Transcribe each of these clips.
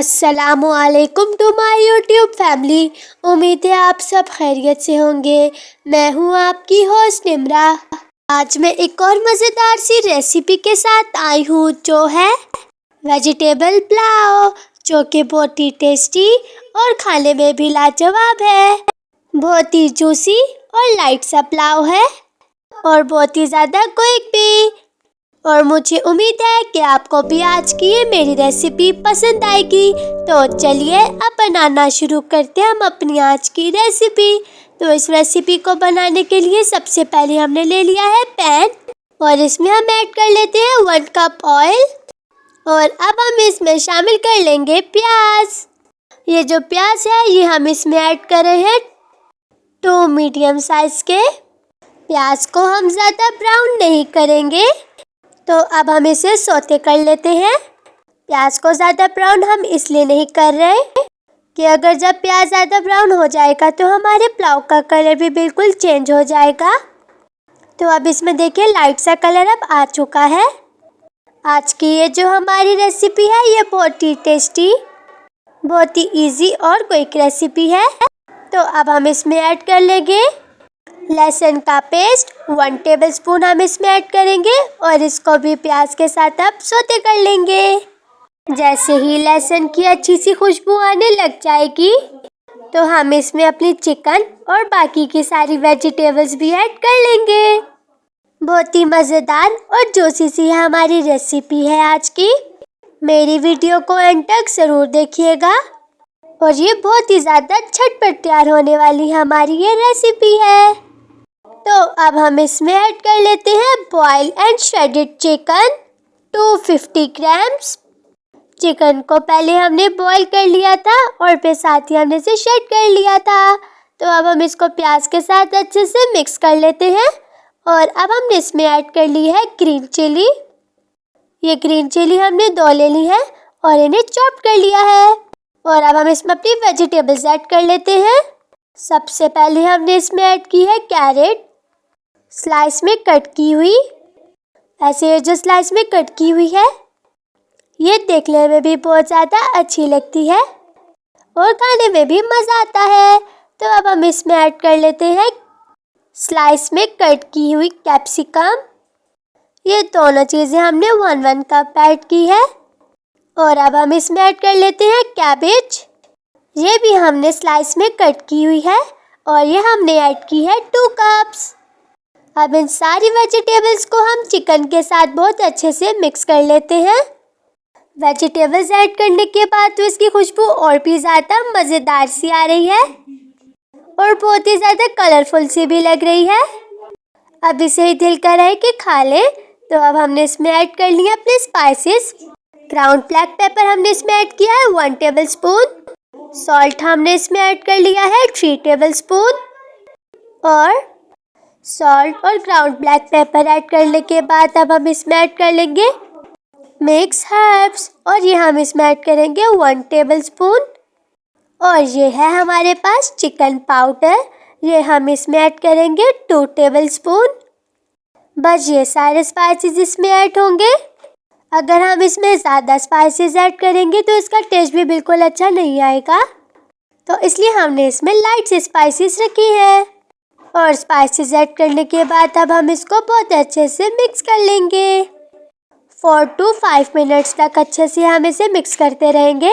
अस्सलामुअलैकुम to my YouTube family. उम्मीद है आप सब खैरियत से होंगे। मैं हूँ आपकी होस्ट निम्रा। आज मैं एक और मज़ेदार सी रेसिपी के साथ आई हूँ जो है वेजिटेबल पुलाव, जो कि बहुत ही टेस्टी और खाने में भी लाजवाब है। बहुत ही जूसी और लाइट सा पुलाव है और बहुत ही ज़्यादा क्विक भी। और मुझे उम्मीद है कि आपको भी आज की ये मेरी रेसिपी पसंद आएगी। तो चलिए अब बनाना शुरू करते हैं हम अपनी आज की रेसिपी। तो इस रेसिपी को बनाने के लिए सबसे पहले हमने ले लिया है पैन और इसमें हम ऐड कर लेते हैं 1 कप ऑयल। और अब हम इसमें शामिल कर लेंगे प्याज। ये जो प्याज है ये हम इसमें ऐड कर रहे हैं 2 मीडियम साइज के। प्याज को हम ज़्यादा ब्राउन नहीं करेंगे। तो अब हम इसे सौते कर लेते हैं। प्याज को ज़्यादा ब्राउन हम इसलिए नहीं कर रहे कि अगर जब प्याज ज़्यादा ब्राउन हो जाएगा तो हमारे पुलाव का कलर भी बिल्कुल चेंज हो जाएगा। तो अब इसमें देखिए लाइट सा कलर अब आ चुका है। आज की ये जो हमारी रेसिपी है ये बहुत ही टेस्टी, बहुत ही इजी और क्विक रेसिपी है। तो अब हम इसमें ऐड कर लेंगे लहसुन का पेस्ट 1 टेबलस्पून हम इसमें ऐड करेंगे और इसको भी प्याज के साथ अब सौते कर लेंगे। जैसे ही लहसुन की अच्छी सी खुशबू आने लग जाएगी तो हम इसमें अपनी चिकन और बाकी की सारी वेजिटेबल्स भी ऐड कर लेंगे। बहुत ही मज़ेदार और जूसी सी हमारी रेसिपी है आज की। मेरी वीडियो को एंड तक ज़रूर देखिएगा और ये बहुत ही ज़्यादा झटपट तैयार होने वाली हमारी ये रेसिपी है। तो अब हम इसमें ऐड कर लेते हैं boil and shredded chicken 250 grams. Chicken को पहले हमने बॉयल कर लिया था और फिर साथ ही हमने इसे श्रेड कर लिया था। तो अब हम इसको प्याज के साथ अच्छे से मिक्स कर लेते हैं। और अब हमने इसमें ऐड कर ली है ग्रीन चिली। ये ग्रीन चिली हमने 2 ले ली है और इन्हें चॉप कर लिया है। और अब हम इसमें अपनी वेजिटेबल्स ऐड कर लेते हैं। सबसे पहले हमने इसमें ऐड की है कैरेट, स्लाइस में कट की हुई। ऐसे जो स्लाइस में कट की हुई है ये देखने में भी बहुत ज़्यादा अच्छी लगती है और खाने में भी मज़ा आता है। तो अब हम इसमें ऐड कर लेते हैं स्लाइस में कट की हुई कैप्सिकम। ये दोनों चीज़ें हमने 1 कप ऐड की है। और अब हम इसमें ऐड कर लेते हैं कैबेज। ये भी हमने स्लाइस में कट की हुई है और ये हमने ऐड की है 2 कप्स। अब इन सारी वेजिटेबल्स को हम चिकन के साथ बहुत अच्छे से मिक्स कर लेते हैं। वेजिटेबल्स ऐड करने के बाद तो इसकी खुशबू और भी ज़्यादा मज़ेदार सी आ रही है और बहुत ही ज़्यादा कलरफुल सी भी लग रही है। अब इसे ही दिल कर रहा है कि खा लें। तो अब हमने इसमें ऐड कर लिया अपने स्पाइसेस। ग्राउंड ब्लैक पेपर हमने इसमें ऐड किया है 1 टेबलस्पून। सॉल्ट हमने इसमें ऐड कर लिया है 3 टेबलस्पून। और सॉल्ट और ग्राउंड ब्लैक पेपर ऐड करने के बाद अब हम इसमें ऐड कर लेंगे मिक्स हर्ब्स और ये हम इसमें ऐड करेंगे 1 टेबलस्पून। और ये है हमारे पास चिकन पाउडर, ये हम इसमें ऐड करेंगे 2 टेबलस्पून। बस ये सारे स्पाइसेस इसमें ऐड होंगे। अगर हम इसमें ज़्यादा स्पाइसेस ऐड करेंगे तो इसका टेस्ट भी बिल्कुल अच्छा नहीं आएगा। तो इसलिए हमने इसमें लाइट से स्पाइसेस रखी हैं। और स्पाइसेस ऐड करने के बाद अब हम इसको बहुत अच्छे से मिक्स कर लेंगे। 4 to 5 मिनट्स तक अच्छे से हम इसे मिक्स करते रहेंगे।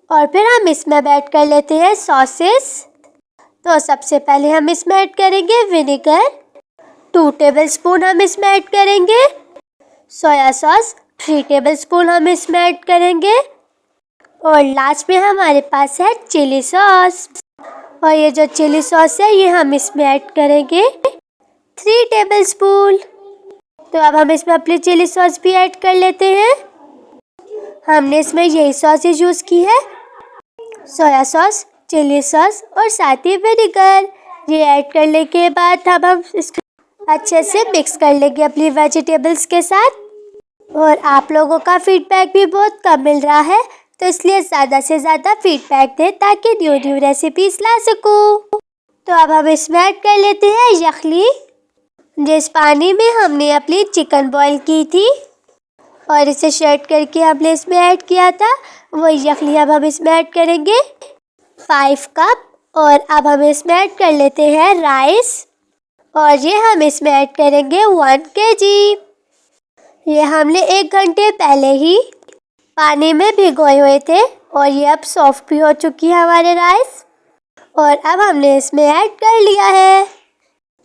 और फिर हम इसमें ऐड कर लेते हैं सॉसेस। तो सबसे पहले हम इसमें ऐड करेंगे विनेगर 2 टेबलस्पून हम इसमें ऐड करेंगे। सोया सॉस 3 टेबलस्पून हम इसमें ऐड करेंगे। और लास्ट में हमारे पास है चिली सॉस। और ये जो चिली सॉस है ये हम इसमें ऐड करेंगे 3 टेबलस्पून। तो अब हम इसमें अपनी चिली सॉस भी ऐड कर लेते हैं। हमने इसमें यही सॉसेज यूज़ की है, सोया सॉस, चिली सॉस और साथ ही विनेगर। ये ऐड करने के बाद अब हम इसको अच्छे से मिक्स कर लेंगे अपनी वेजिटेबल्स के साथ। और आप लोगों का फीडबैक भी बहुत कम मिल रहा है तो इसलिए ज़्यादा से ज़्यादा फीडबैक दें ताकि न्यू रेसिपीज़ ला सकूँ। तो अब हम इसमें ऐड कर लेते हैं यखनी, जिस पानी में हमने अपनी चिकन बॉईल की थी और इसे शर्ट करके हमने इसमें ऐड किया था, वही यखनी अब हम इसमें ऐड करेंगे 5 कप। और अब हम इसमें ऐड कर लेते हैं राइस, और ये हम इसमें ऐड करेंगे 1 kg। ये हमने 1 घंटे पहले ही पानी में भिगोए हुए थे और ये अब सॉफ्ट भी हो चुकी है हमारे राइस। और अब हमने इसमें ऐड कर लिया है।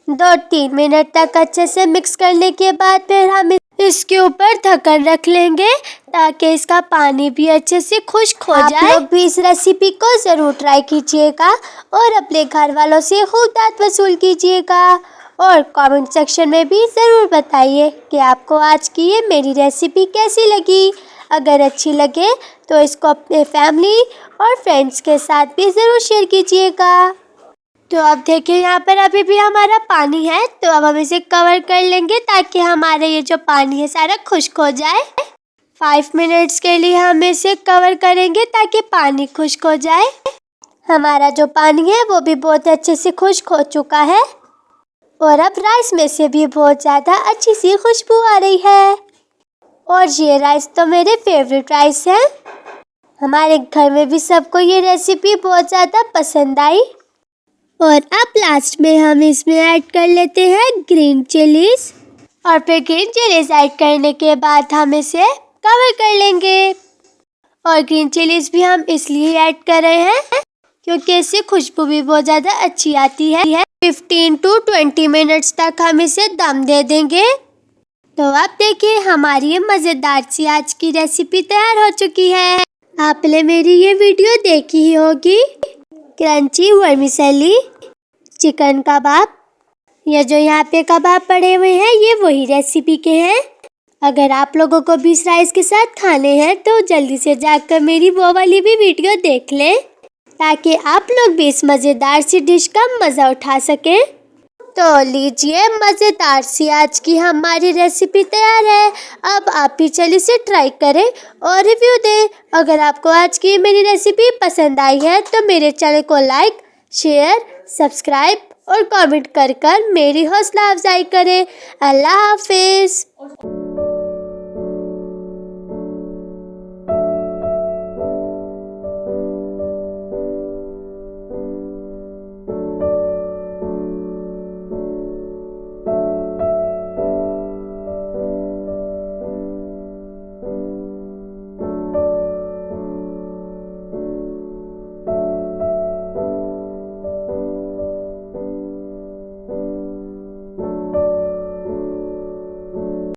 2-3 मिनट तक अच्छे से मिक्स करने के बाद फिर हम इसके ऊपर ढक्कन रख लेंगे ताकि इसका पानी भी अच्छे से खुश्क हो जाए। आप लोग भी इस रेसिपी को ज़रूर ट्राई कीजिएगा और अपने घर वालों से खूब दाद वसूल कीजिएगा। और कमेंट सेक्शन में भी ज़रूर बताइए कि आपको आज की ये मेरी रेसिपी कैसी लगी। अगर अच्छी लगे तो इसको अपने फैमिली और फ्रेंड्स के साथ भी ज़रूर शेयर कीजिएगा। तो अब देखिए यहाँ पर अभी भी हमारा पानी है, तो अब हम इसे कवर कर लेंगे ताकि हमारे ये जो पानी है सारा खुश्क हो जाए। 5 मिनट्स के लिए हम इसे कवर करेंगे ताकि पानी खुश्क हो जाए। हमारा जो पानी है वो भी बहुत अच्छे से खुश्क हो चुका है और अब राइस में से भी बहुत ज़्यादा अच्छी सी खुशबू आ रही है। और ये राइस तो मेरे फेवरेट राइस है। हमारे घर में भी सबको ये रेसिपी बहुत ज़्यादा पसंद आई। और अब लास्ट में हम इसमें ऐड कर लेते हैं ग्रीन चिलीज, और फिर ग्रीन चिलीज ऐड करने के बाद हम इसे कवर कर लेंगे। और ग्रीन चिलीज भी हम इसलिए ऐड कर रहे हैं क्योंकि इससे खुशबू भी बहुत ज़्यादा अच्छी आती है। 15 to 20 मिनट्स तक हम इसे दम दे देंगे। तो अब देखिए हमारी ये मज़ेदार सी आज की रेसिपी तैयार हो चुकी है। आपने मेरी ये वीडियो देखी ही होगी, क्रंची वर्मिसेली चिकन कबाब। ये जो यहाँ पे कबाब पड़े हुए हैं ये वही रेसिपी के हैं। अगर आप लोगों को भी इस राइस के साथ खाने हैं तो जल्दी से जाकर मेरी वो वाली भी वीडियो देख लें ताकि आप लोग भी इस मज़ेदार सी डिश का मज़ा उठा सकें। तो लीजिए मज़ेदार सी आज की हमारी रेसिपी तैयार है। अब आप भी चलिए इसे ट्राई करें और रिव्यू दें। अगर आपको आज की मेरी रेसिपी पसंद आई है तो मेरे चैनल को लाइक, शेयर, सब्सक्राइब और कमेंट कर मेरी हौसला अफजाई करें। अल्लाह हाफिज़।